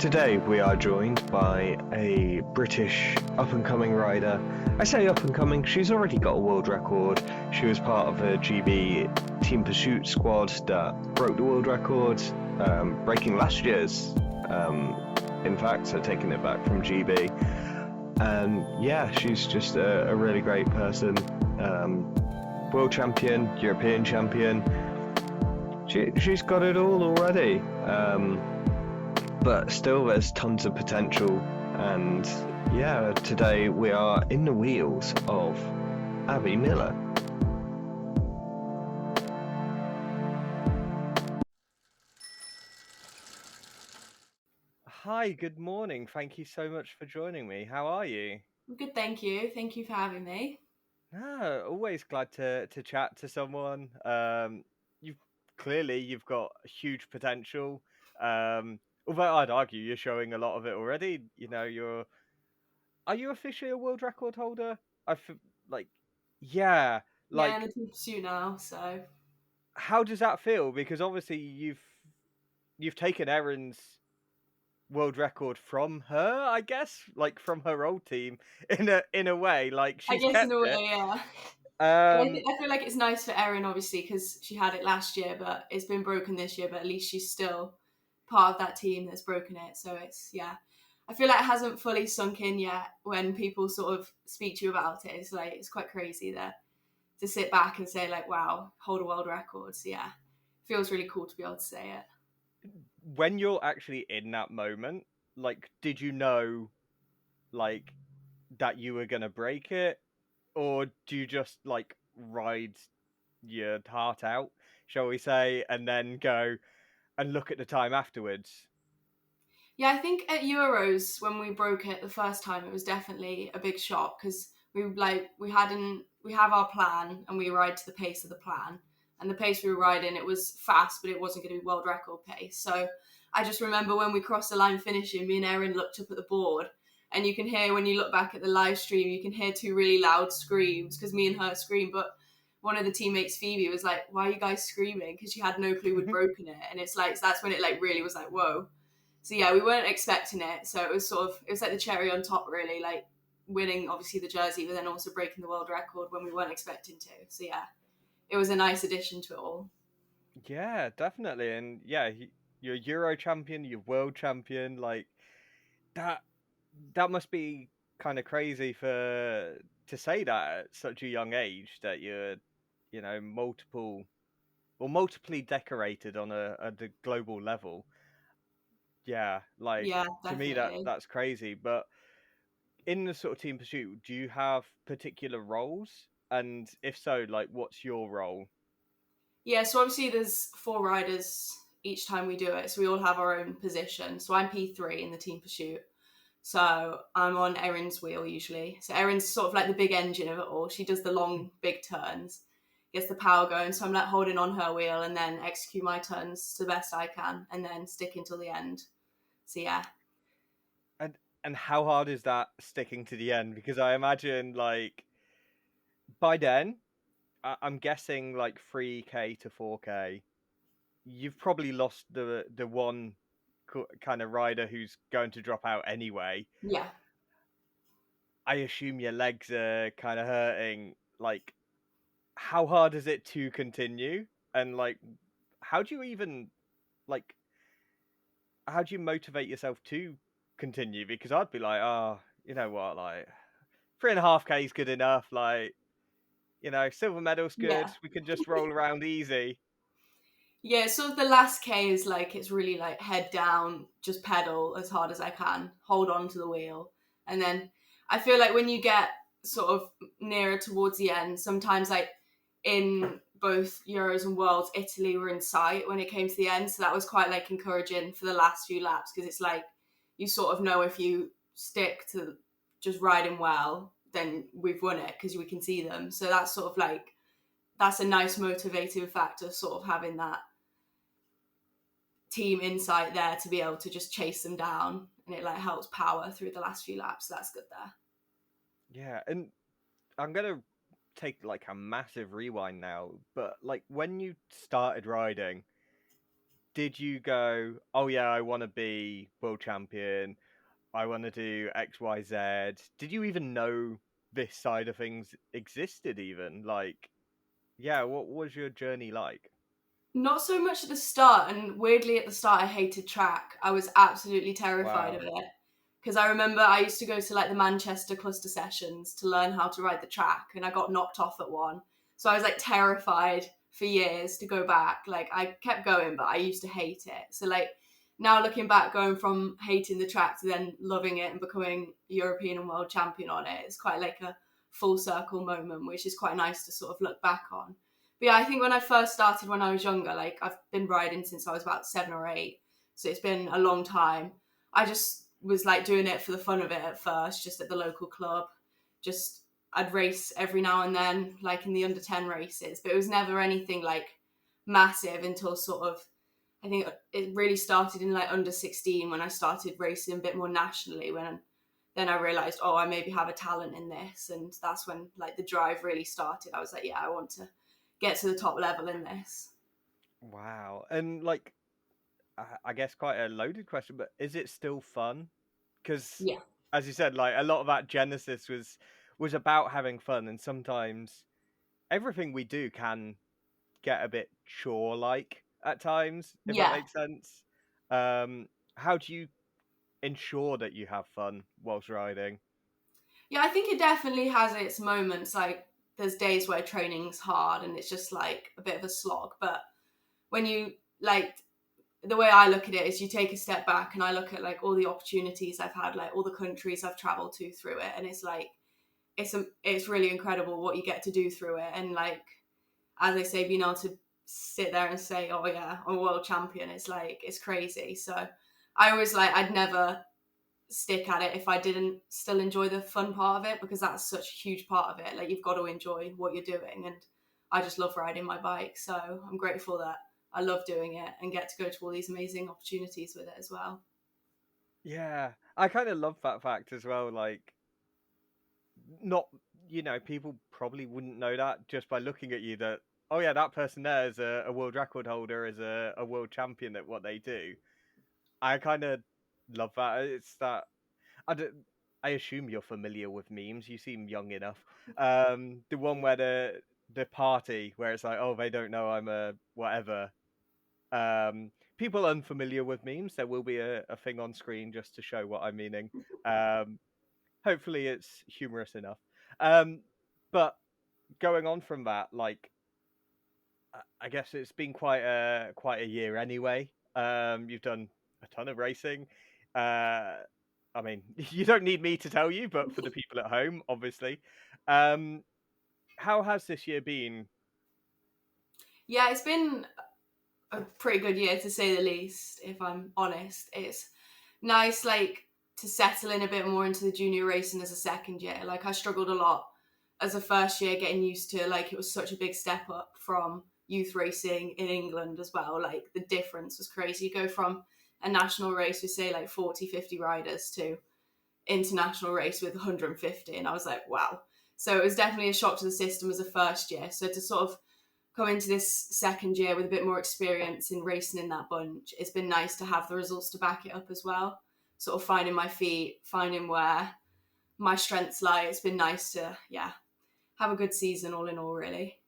Today we are joined by a British up-and-coming rider. I say up-and-coming, she's already got a world record. She was part of a GB Team Pursuit squad that broke the world record, breaking last year's, in fact, so taking it back from GB. And yeah, she's just a really great person. World champion, European champion. She's got it all already. But still there's tons of potential, and yeah, today we are in the wheels of Abi Miller. Hi, good morning. Thank you so much for joining me. How are you? Good, thank you. Thank you for having me. Always glad to chat to someone. You've got huge potential. Although I'd argue you're showing a lot of it already. You know, are you officially a world record holder? I feel like, yeah, Yeah, in like the team pursuit now, so how does that feel? Because obviously you've taken Erin's world record from her, I guess, like from her old team in a way. Like I she's guess in kept a it. way, yeah. But Um, I feel like it's nice for Erin, obviously, because she had it last year, but it's been broken this year. But at least she's still part of that team that's broken it. So yeah. I feel like it hasn't fully sunk in yet when people sort of speak to you about it. It's like it's quite crazy there to sit back and say like, "Wow, hold a world record." So yeah, it feels really cool to be able to say it. when you're actually in that moment, like, did you know, like, that you were gonna break it, or do you just like ride your heart out, shall we say, and then go and look at the time afterwards? Yeah, I think at Euros when we broke it the first time, it was definitely a big shock because we have our plan and we ride to the pace of the plan, and the pace we were riding it was fast, but it wasn't going to be world record pace. So I just remember when we crossed the line finishing, me and Erin looked up at the board, and you can hear when you look back at the live stream, you can hear two really loud screams because me and her screamed, but one of the teammates, Phoebe, was like, "Why are you guys screaming?" Because she had no clue we'd broken it, and it's like that's when it like really was like, "Whoa." So yeah, we weren't expecting it. So it was like the cherry on top, really, like winning obviously the jersey, but then also breaking the world record when we weren't expecting to. So yeah, it was a nice addition to it all. Yeah, definitely. And yeah, you're Euro champion, you're world champion. Like that, that must be kind of crazy for to say that at such a young age that you're, multiply decorated on a global level. Yeah, like Yeah, to me that definitely. that's crazy. But in the sort of team pursuit, do you have particular roles? And if so, like, what's your role? Yeah, so obviously there's four riders each time we do it, so we all have our own position. So I'm P3 in the team pursuit. So I'm on Erin's wheel usually. So Erin's sort of like the big engine of it all. She does the long, big turns, gets the power going. So I'm like holding on her wheel and then execute my turns to the best I can and then stick until the end. So yeah. And how hard is that sticking to the end? Because I imagine like by then, I'm guessing like 3K to 4K, you've probably lost the one kind of rider who's going to drop out anyway. Yeah. I assume your legs are kind of hurting. Like, how hard is it to continue? And like, how do you even like? How do you motivate yourself to continue? Because I'd be like, oh, you know what, like 3.5K is good enough. Like, silver medal's good. Yeah. We can just roll around easy. Yeah, sort of the last K is like it's really like head down, just pedal as hard as I can, hold on to the wheel. And then I feel like when you get sort of nearer towards the end, sometimes like in both Euros and Worlds, Italy were in sight when it came to the end. So that was quite like encouraging for the last few laps because it's like you sort of know if you stick to just riding well, then we've won it because we can see them. So that's sort of like that's a nice motivating factor, sort of having that team insight there to be able to just chase them down, and it like helps power through the last few laps. So that's good there. Yeah, and I'm gonna take like a massive rewind now, but like when you started riding, did you go, oh yeah, I want to be world champion, I want to do X, Y, Z? Did you even know this side of things existed even? Like, yeah, what was your journey like? Not so much at the start, and weirdly at the start I hated track. I was absolutely terrified of Wow. it. Because I remember I used to go to like the Manchester cluster sessions to learn how to ride the track, and I got knocked off at one. So I was like terrified for years to go back. Like I kept going, but I used to hate it. So like now looking back, going from hating the track to then loving it and becoming European and world champion on it, it's quite like a full circle moment, which is quite nice to sort of look back on. But yeah, I think when I first started when I was younger, like I've been riding since I was about 7 or 8, so it's been a long time. I just was like doing it for the fun of it at first, just at the local club. Just I'd race every now and then, like in the under 10 races, but it was never anything like massive until sort of I think it really started in like under 16 when I started racing a bit more nationally. When then I realized, oh, I maybe have a talent in this, and that's when like the drive really started. I was like, yeah, I want to get to the top level in this. Wow. And like, I guess quite a loaded question, but is it still fun? Because, Yeah. as you said, like a lot of that genesis was about having fun, and sometimes everything we do can get a bit chore like at times, if that Yeah. makes sense. Um, how do you ensure that you have fun whilst riding? Yeah, I think it definitely has its moments. Like there's days where training's hard and it's just like a bit of a slog. But when you like the way I look at it is you take a step back and I look at like all the opportunities I've had, like all the countries I've traveled to through it, and it's like it's really incredible what you get to do through it. And like as I say, being able to sit there and say, "Oh yeah, I'm a world champion," it's like it's crazy. So I always like I'd never stick at it if I didn't still enjoy the fun part of it, because that's such a huge part of it. Like you've got to enjoy what you're doing, and I just love riding my bike. So I'm grateful that I love doing it and get to go to all these amazing opportunities with it as well. Yeah, I kind of love that fact as well. Like, not, people probably wouldn't know that just by looking at you that, oh yeah, that person there is a world record holder, is a world champion at what they do. I kind of love that. It's that I don't, I assume you're familiar with memes. You seem young enough. The one where the party where it's like, oh, they don't know I'm a whatever. People unfamiliar with memes, there will be a thing on screen just to show what I'm meaning. Um, hopefully it's humorous enough. Um, but going on from that, like I guess it's been quite a year anyway. You've done a ton of racing. Uh, I mean, you don't need me to tell you, but for the people at home, obviously, um, how has this year been? Yeah, it's been a pretty good year to say the least, if I'm honest. It's nice like to settle in a bit more into the junior racing as a second year. Like I struggled a lot as a first year getting used to like it was such a big step up from youth racing in England as well. Like the difference was crazy. You go from a national race with say like 40, 50 riders to international race with 150, and I was like, wow. So it was definitely a shock to the system as a first year. So to sort of come into this second year with a bit more experience in racing in that bunch, it's been nice to have the results to back it up as well. Sort of finding my feet, finding where my strengths lie. It's been nice to, yeah, have a good season all in all, really.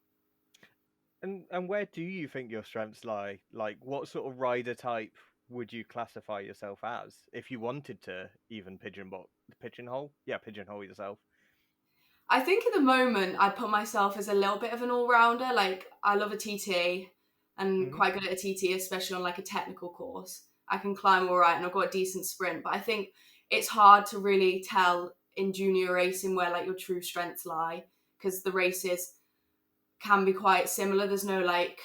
And where do you think your strengths lie? Like, what sort of rider type would you classify yourself as if you wanted to even pigeonhole? Yeah, pigeonhole yourself. I think at the moment I put myself as a little bit of an all rounder. Like I love a TT and Hmm. quite good at a TT, especially on like a technical course. I can climb all right and I've got a decent sprint, but I think it's hard to really tell in junior racing where like your true strengths lie, because the races can be quite similar. There's no like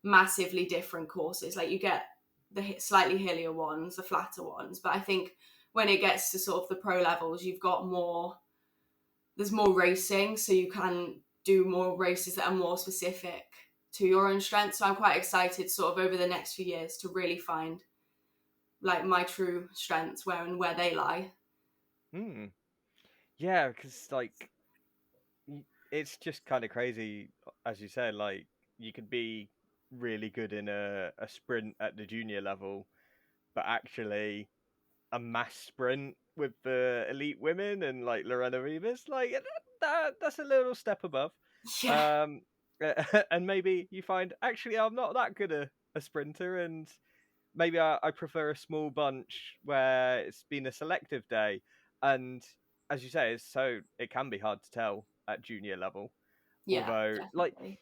massively different courses. Like you get the slightly hillier ones, the flatter ones, but I think when it gets to sort of the pro levels, you've got more there's more racing, so you can do more races that are more specific to your own strengths. So I'm quite excited, sort of over the next few years, to really find like my true strengths where they lie. Hmm. Yeah, because like it's just kind of crazy, as you said. Like you could be really good in a sprint at the junior level, but actually a mass sprint with the elite women and like Lorena Rivas, like that's a little step above. Yeah. Um, and maybe you find actually I'm not that good a sprinter, and maybe I prefer a small bunch where it's been a selective day. And as you say, it can be hard to tell at junior level. Yeah, Although, like, definitely.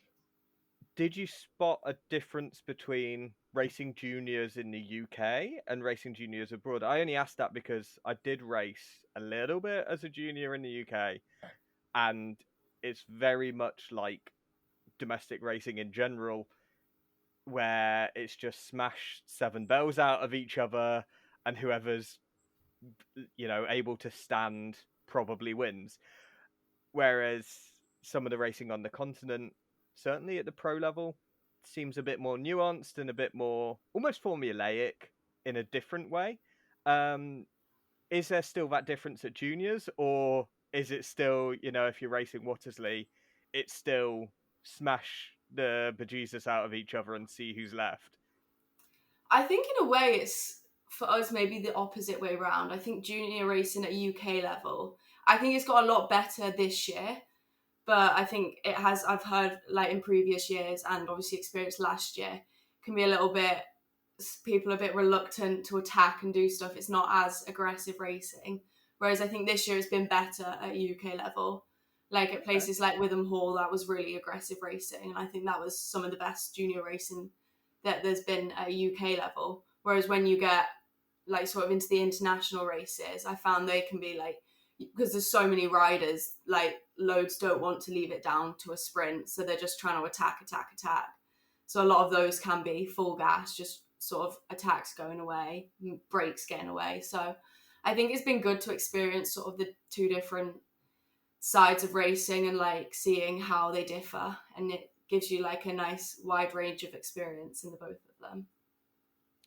did you spot a difference between racing juniors in the UK and racing juniors abroad? I only asked that because I did race a little bit as a junior in the UK, and it's very much like domestic racing in general, where it's just smash seven bells out of each other, and whoever's able to stand probably wins. Whereas some of the racing on the continent, certainly at the pro level, seems a bit more nuanced and a bit more almost formulaic in a different way. Um, is there still that difference at juniors, or is it still, if you're racing Watersley, it's still smash the bejesus out of each other and see who's left? I think in a way it's for us maybe the opposite way round. I think junior racing at UK level, I think it's got a lot better this year, but I think it has. I've heard like in previous years and obviously experienced last year can be a little bit people are a bit reluctant to attack and do stuff. It's not as aggressive racing. Whereas I think this year has been better at UK level. Like at Okay. places like Witham Hall, that was really aggressive racing. And I think that was some of the best junior racing that there's been at UK level. Whereas when you get like sort of into the international races, I found they can be like, because there's so many riders, like loads don't want to leave it down to a sprint. So they're just trying to attack, attack, attack. So a lot of those can be full gas, just sort of attacks going away, breaks getting away. So I think it's been good to experience sort of the two different sides of racing and like seeing how they differ. And it gives you like a nice wide range of experience in the both of them.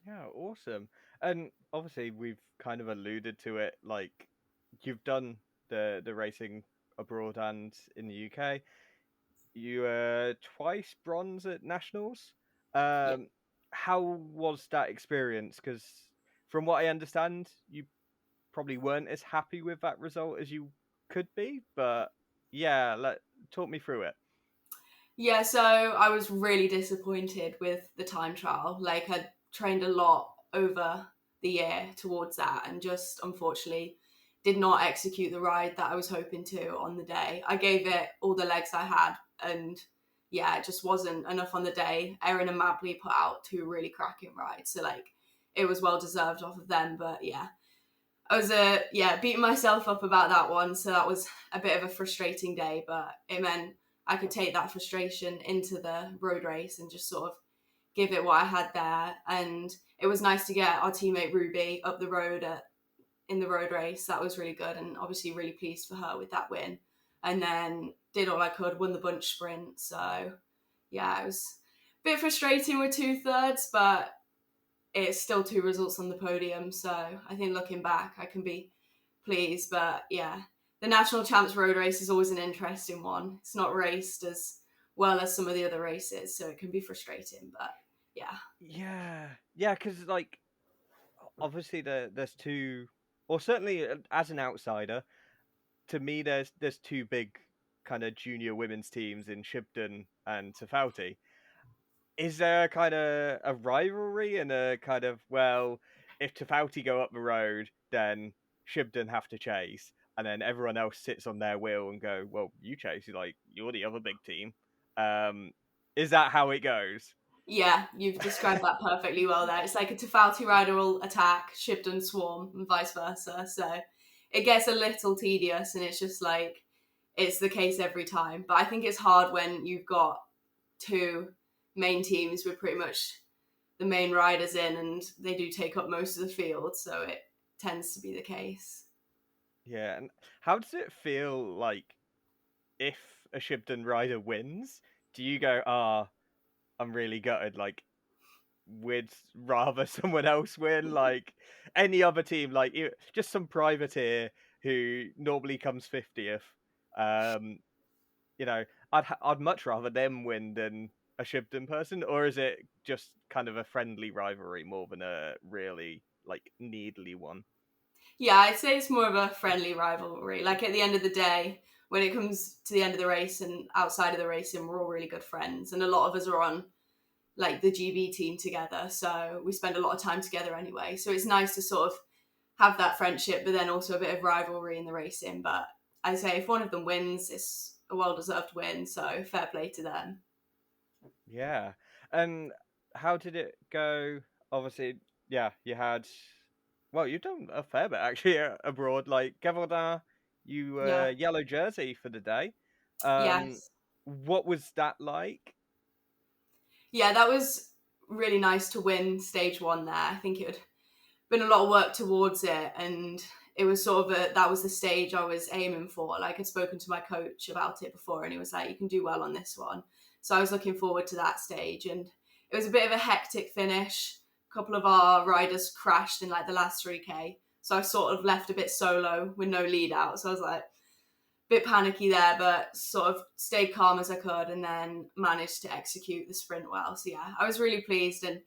Yeah, awesome. And obviously we've kind of alluded to it, like you've done the racing abroad and in the UK. You were twice bronze at nationals. Yeah. Um, how was that experience? Because from what I understand, you probably weren't as happy with that result as you could be. But yeah, talk me through it. Yeah, so I was really disappointed with the time trial. Like I trained a lot over the year towards that and just unfortunately did not execute the ride that I was hoping to on the day. I gave it all the legs I had and yeah, it just wasn't enough on the day. Erin and Mabley put out two really cracking rides. So like it was well deserved off of them, but yeah. I was beating myself up about that one, so that was a bit of a frustrating day, but it meant I could take that frustration into the road race and just sort of give it what I had there. And it was nice to get our teammate Ruby up the road in the road race. That was really good, and obviously really pleased for her with that win. And then did all I could, won the bunch sprint. So yeah, it was a bit frustrating with 2/3, but it's still two results on the podium. So I think looking back, I can be pleased. But yeah, the National Champs Road Race is always an interesting one. It's not raced as well as some of the other races, so it can be frustrating. But yeah, Yeah, yeah, because like obviously there's two, or certainly as an outsider, to me there's two big kind of junior women's teams in Shibden and Tafauti. Is there kind of a rivalry and a kind of, well, if Tafauti go up the road, then Shibden have to chase, and then everyone else sits on their wheel and go, well, you chase, like you're the other big team. Um, is that how it goes? yeah, you've described that perfectly well there. It's like a Tafauti rider will attack, Shibden swarm, and vice versa. So it gets a little tedious, and it's just like it's the case every time. But I think it's hard when you've got two main teams with pretty much the main riders in, and they do take up most of the field, so it tends to be the case. Yeah, and how does it feel like if a Shibden rider wins? Do you go, I'm really gutted, like would rather someone else win, like any other team, like just some privateer who normally comes 50th. Um, I'd much rather them win than a Shibden person, or is it just kind of a friendly rivalry more than a really like needly one? Yeah, I'd say it's more of a friendly rivalry. Like at the end of the day, when it comes to the end of the race and outside of the racing, we're all really good friends, and a lot of us are on like the GB team together, so we spend a lot of time together anyway. So it's nice to sort of have that friendship, but then also a bit of rivalry in the racing. But I say if one of them wins, it's a well-deserved win, so fair play to them. Yeah. And how did it go? Obviously, yeah, you had, well, you've done a fair bit actually abroad. Like Gavaldin, you Yeah. yellow jersey for the day. Um, Yes. what was that like? Yeah, that was really nice to win stage one there. I think it had been a lot of work towards it, and it was sort of that was the stage I was aiming for. Like I'd spoken to my coach about it before, and he was like, "You can do well on this one." So I was looking forward to that stage, and it was a bit of a hectic finish. A couple of our riders crashed in like the last 3K, so I sort of left a bit solo with no lead out. So I was like, bit panicky there, but sort of stayed calm as I could and then managed to execute the sprint well. So yeah, I was really pleased, and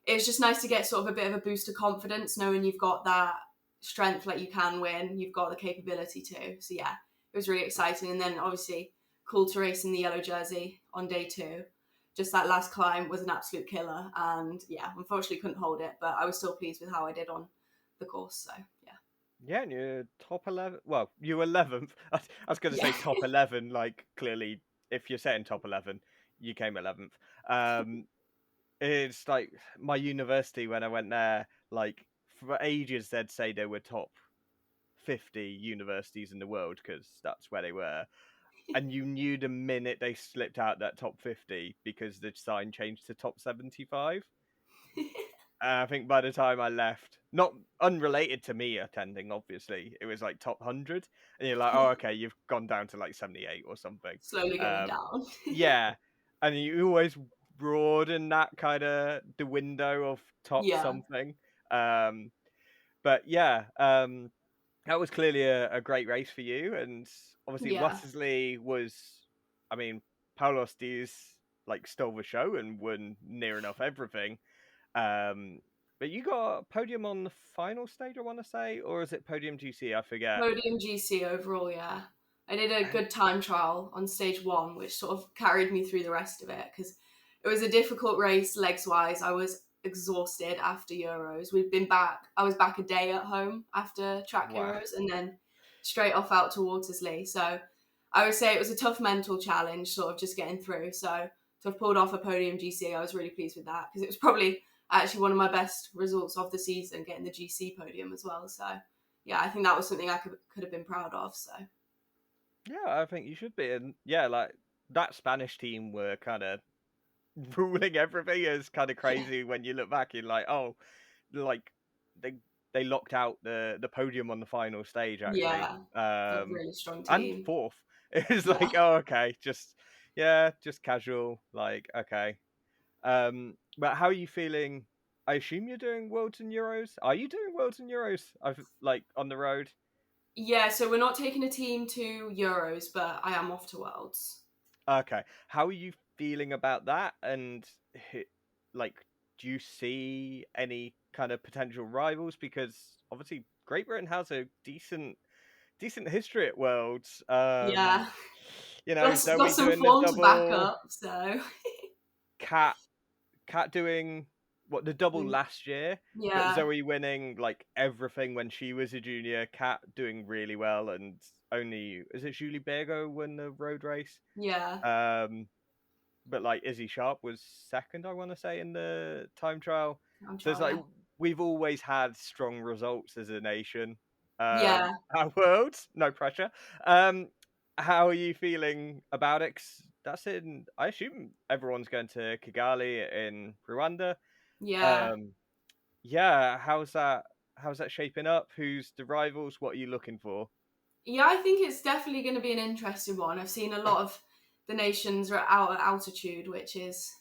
it was just nice to get sort of a bit of a boost of confidence knowing you've got that strength, like you can win, you've got the capability to. So yeah, it was really exciting. And then obviously cool to race in the yellow jersey on day two. Just that last climb was an absolute killer, and yeah, unfortunately couldn't hold it, but I was still pleased with how I did on the course. So yeah. Yeah, and you're top 11. Well, you were 11th. I was going to say Yeah. top 11. Like, clearly, if you're setting top 11, you came 11th. Um, it's like my university when I went there, like, for ages, they'd say they were top 50 universities in the world because that's where they were. And you knew the minute they slipped out that top 50 because the sign changed to top 75. I think by the time I left, not unrelated to me attending, obviously, it was like top 100. And you're like, oh, okay, you've gone down to like 78 or something. Slowly going Um, down. yeah. And you always broaden that kind of the window of top Yeah. something. Um, but yeah, that was clearly a great race for you. And obviously, Yeah. Wattersley was, I mean, Paulos Diaz like stole the show and won near enough everything. Um, but you got a podium on the final stage, I want to say, or is it podium GC? I forget. Podium GC overall, yeah. I did a good time trial on stage one, which sort of carried me through the rest of it because it was a difficult race legs wise. I was exhausted after Euros. We'd been back, I was back a day at home after track Wow. Euros and then straight off out to Watersley. So I would say it was a tough mental challenge, sort of just getting through. So to have pulled off a podium GC, I was really pleased with that because it was probably actually one of my best results of the season, getting the GC podium as well. So yeah, I think that was something I could have been proud of. So Yeah, I think you should be. And yeah, like that Spanish team were kind of ruling everything. Is kind of yeah, crazy when you look back. You're like, oh, like they they locked out the podium on the final stage actually. yeah, a really strong And team. fourth. It's Yeah, like, oh, okay, just yeah, just casual. Like, okay. But how are you feeling? I assume you're doing Worlds and Euros. Are you doing Worlds and Euros? I've like on the road. yeah. So we're not taking a team to Euros, but I am off to Worlds. Okay. How are you feeling about that? And like, do you see any kind of potential rivals? Because obviously Great Britain has a decent history at Worlds. Yeah, got Zoe some doing the form to back double, up. So Cat Cat doing what the double mm, last year, but yeah, Zoe winning like everything when she was a junior. Cat doing really well, and only is it Julie Bergo won the road race? yeah, Um, but like Izzy Sharp was second, I want to say, in the time trial. I'm So it's trying. like Yeah, we've always had strong results as a nation. yeah. Our world, no pressure. Um, how are you feeling about it? 'Cause that's in. I assume everyone's going to Kigali in Rwanda. Yeah. Um, yeah, how's that? How's that shaping up? Who's the rivals? What are you looking for? Yeah, I think it's definitely going to be an interesting one. I've seen a lot of the nations are out at altitude, which is,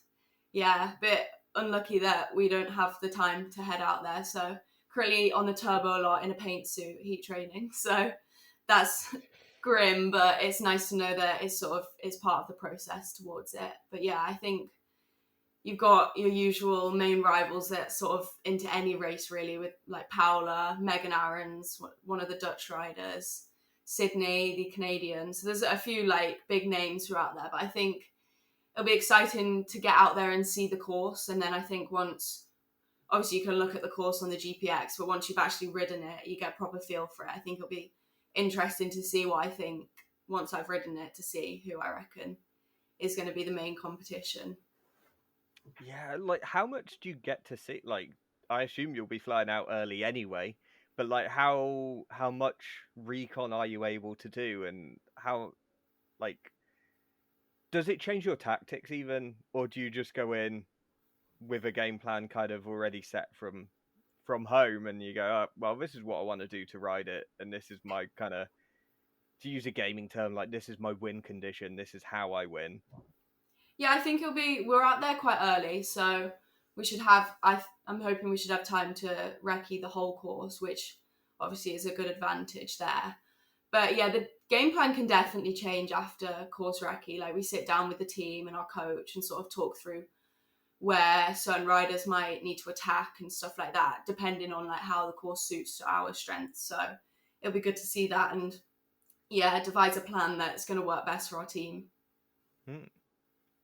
yeah, a bit unlucky that we don't have the time to head out there. So currently on the turbo a lot in a paint suit, heat training. So that's grim, but it's nice to know that it's sort of it's part of the process towards it. But yeah, I think you've got your usual main rivals that sort of into any race really, with like Paula, Megan Aarons, one of the Dutch riders, Sydney, the Canadian. So there's a few like big names who are out there, but I think it'll be exciting to get out there and see the course. And then I think once, obviously you can look at the course on the GPX, but once you've actually ridden it, you get a proper feel for it. I think it'll be interesting to see what I think once I've ridden it, to see who I reckon is going to be the main competition. Yeah, like how much do you get to see? Like, I assume you'll be flying out early anyway, but like how much recon are you able to do, and how like does it change your tactics even, or do you just go in with a game plan kind of already set from home, and you go, oh, well, this is what I want to do to ride it, and this is my kind of, to use a gaming term, like this is my win condition, this is how I win. Yeah, I think we're out there quite early, so we should have, I'm hoping we should have time to recce the whole course, which obviously is a good advantage there. But yeah, the game plan can definitely change after course recce. Like we sit down with the team and our coach and sort of talk through where certain riders might need to attack and stuff like that, depending on like how the course suits to our strengths. So it'll be good to see that and yeah, devise a plan that's going to work best for our team.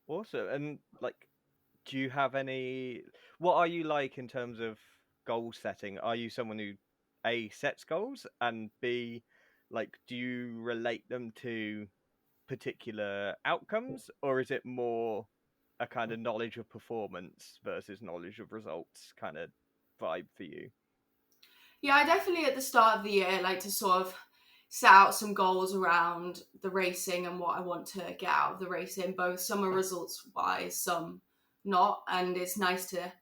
Awesome. And like, do you have any, what are you like in terms of goal setting? Are you someone who A, sets goals, and B, like, do you relate them to particular outcomes, or is it more a kind of knowledge of performance versus knowledge of results kind of vibe for you? Yeah, I definitely at the start of the year like to sort of set out some goals around the racing and what I want to get out of the racing. Both some are results wise, some not, and it's nice to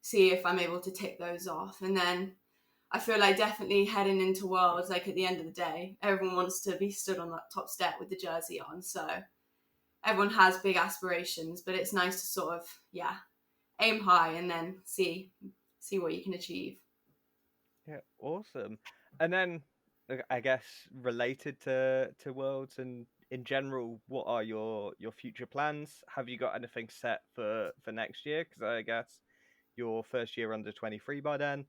see if I'm able to tick those off. And then I feel like definitely heading into Worlds, like at the end of the day, everyone wants to be stood on that top step with the jersey on. So everyone has big aspirations, but it's nice to sort of, yeah, aim high and then see what you can achieve. Yeah, awesome. And then I guess related to Worlds and in general, what are your future plans? Have you got anything set for next year? Because I guess your first year under 23 by then.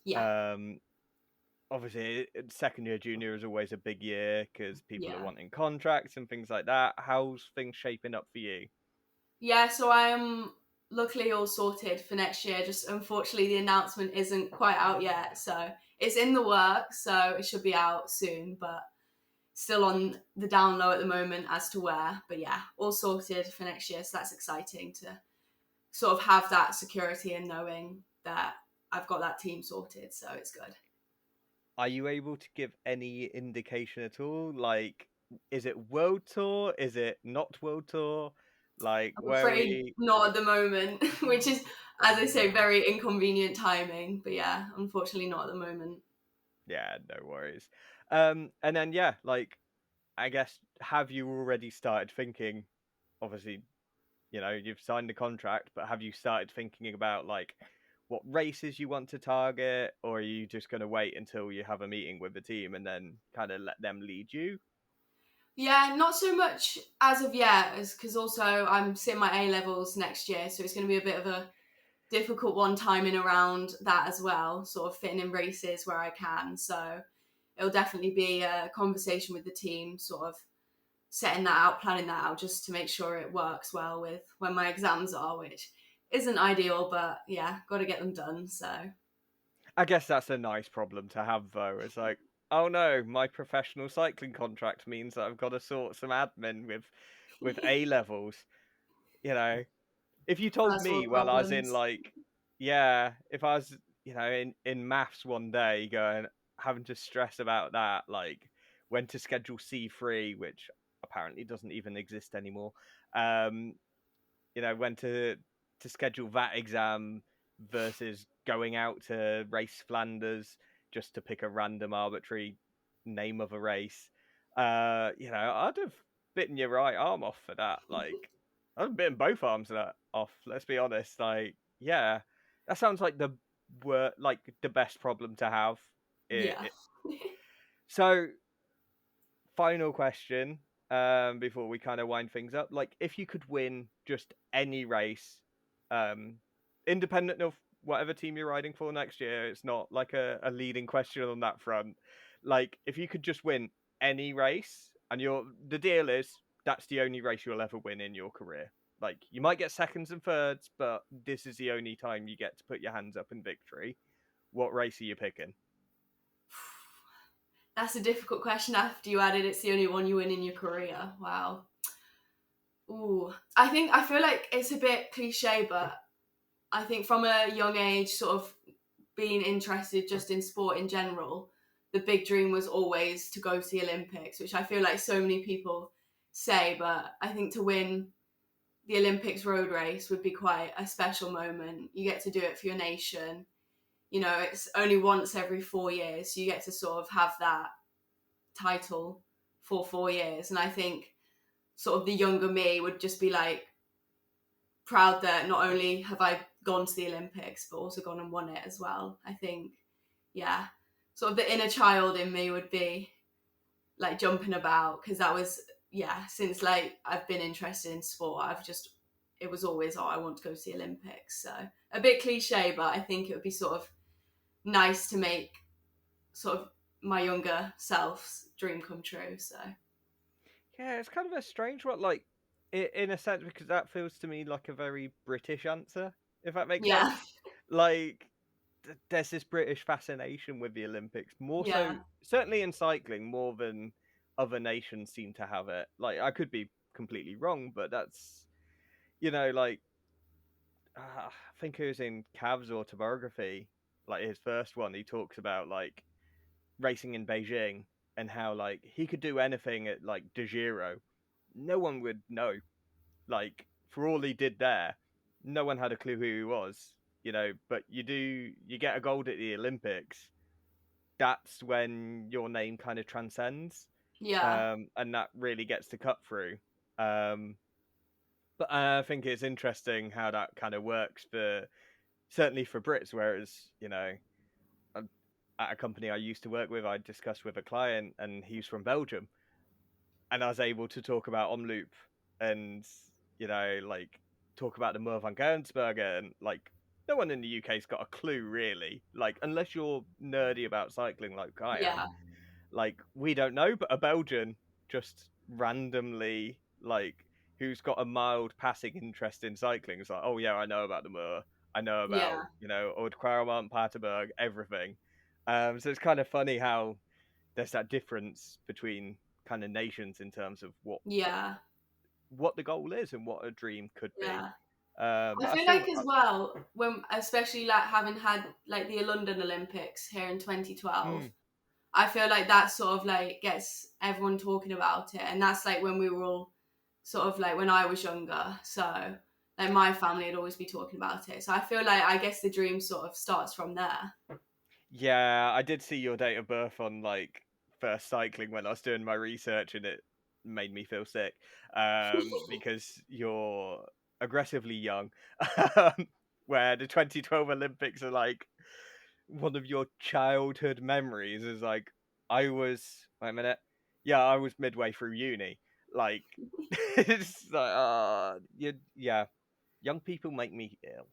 Yeah, Um, Obviously, second year junior is always a big year because people are yeah. wanting contracts and things like that. How's things shaping up for you? Yeah, so I am luckily all sorted for next year. Just unfortunately, the announcement isn't quite out yet. So it's in the works. So it should be out soon, but still on the down low at the moment as to where. But yeah, all sorted for next year. So that's exciting to sort of have that security and knowing that I've got that team sorted. So it's good. Are you able to give any indication at all? Like, is it World Tour? Is it not World Tour? Like, I'm where afraid we? not at the moment, which is, as I say, very inconvenient timing. But yeah, unfortunately not at the moment. Yeah, no worries. And then yeah, like, I guess, have you already started thinking? Obviously, you've signed the contract, but have you started thinking about like what races you want to target, or are you just going to wait until you have a meeting with the team and then kind of let them lead you? Yeah, not so much as of yet, because also I'm sitting my A levels next year, so it's going to be a bit of a difficult one timing around that as well, sort of fitting in races where I can. So it'll definitely be a conversation with the team, sort of setting that out, planning that out, just to make sure it works well with when my exams are, which isn't ideal, but yeah, got to get them done. So I guess that's a nice problem to have, though. It's like, oh no, my professional cycling contract means that I've got to sort some admin with A levels. You know, if you told first me world while I was in problems. like, yeah, if I was, in maths one day going having to stress about that, like when to schedule C3, which apparently doesn't even exist anymore. Um, when to schedule that exam versus going out to race Flanders just to pick a random arbitrary name of a race. I'd have bitten your right arm off for that. Like, I'd have bitten both arms of that off. Let's be honest. Like, yeah, that sounds like the best problem to have. Yeah. So, final question, before we kind of wind things up. Like, if you could win just any race Um, independent of whatever team you're riding for next year, it's not like a leading question on that front. Like, if you could just win any race, and the deal is that's the only race you'll ever win in your career. Like, you might get seconds and thirds, but this is the only time you get to put your hands up in victory. What race are you picking? That's a difficult question after you added it's the only one you win in your career. Wow. Ooh. I feel like it's a bit cliche, but I think from a young age, sort of being interested just in sport in general, the big dream was always to go to the Olympics, which I feel like so many people say, but I think to win the Olympics road race would be quite a special moment. You get to do it for your nation. You know, it's only once every 4 years, so you get to sort of have that title for 4 years. And I think sort of the younger me would just be like proud that not only have I gone to the Olympics, but also gone and won it as well. I think, yeah, sort of the inner child in me would be like jumping about, because that was, yeah, since like I've been interested in sport, it was always, oh, I want to go to the Olympics. So a bit cliche, but I think it would be sort of nice to make sort of my younger self's dream come true. So Yeah, it's kind of a strange one, like, in a sense, because that feels to me like a very British answer, if that makes yeah, sense. Like, there's this British fascination with the Olympics, more so, yeah, certainly in cycling, more than other nations seem to have it. Like, I could be completely wrong, but that's, like, I think it was in Cav's autobiography, like his first one, he talks about, like, racing in Beijing and how, like, he could do anything at, like, De Giro. No one would know. Like, for all he did there, no one had a clue who he was, but you get a gold at the Olympics, that's when your name kind of transcends, yeah, and that really gets to cut through. Um, but I think it's interesting how that kind of works for certainly for Brits, whereas uh, at a company I used to work with, I discussed with a client, and he's from Belgium, and I was able to talk about Omloop and like talk about the Moor van Gensbergen, and like no one in the UK's got a clue really, like unless you're nerdy about cycling like I am. yeah, Like we don't know, but a Belgian just randomly, like, who's got a mild passing interest in cycling is like, oh yeah, I know about the Moor, I know about yeah, Old Kwaremont, Paterberg, everything. So it's kind of funny how there's that difference between kind of nations in terms of yeah, what the goal is and what a dream could be. yeah. I But I feel still, like as well, when especially like having had like the London Olympics here in 2012, mm, I feel like that sort of like gets everyone talking about it, and that's like when we were all sort of like when I was younger. So like my family would always be talking about it. So I feel like I guess the dream sort of starts from there. yeah, I did see your date of birth on like first cycling when I was doing my research, and it made me feel sick because you're aggressively young, um, where the 2012 Olympics are like one of your childhood memories. Is like wait a minute, yeah, I was midway through uni, like it's like yeah, young people make me ill.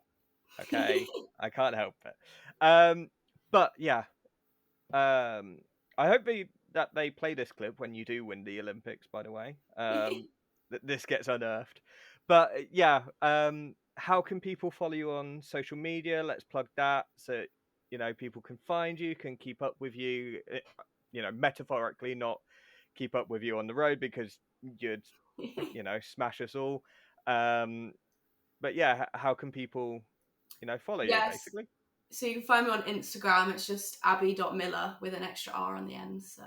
Okay, I can't help it. But yeah, um, I hope that they play this clip when you do win the Olympics. By the way, that this gets unearthed. But yeah, how can people follow you on social media? Let's plug that so people can find you, can keep up with you. Metaphorically, not keep up with you on the road because you'd smash us all. Um, but yeah, how can people follow you Yes. basically? So you can find me on Instagram. It's just abby.miller with an extra R on the end. So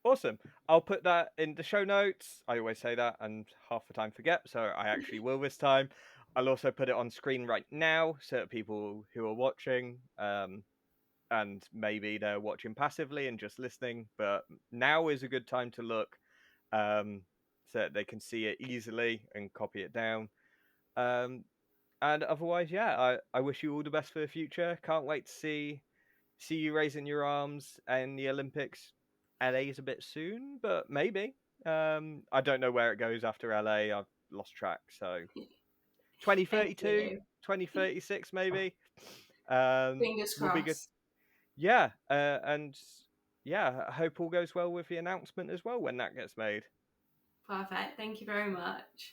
Awesome. I'll put that in the show notes. I always say that and half the time forget, so I actually will this time. I'll also put it on screen right now so that people who are watching, and maybe they're watching passively and just listening, but now is a good time to look, so that they can see it easily and copy it down. Um, and otherwise, yeah, I wish you all the best for the future. Can't wait to see you raising your arms and the Olympics. LA is a bit soon, but maybe. I don't know where it goes after LA. I've lost track. So 2032, you. 2036 maybe. Fingers Will be good. crossed. Yeah, and yeah, I hope all goes well with the announcement as well when that gets made. Perfect. Thank you very much.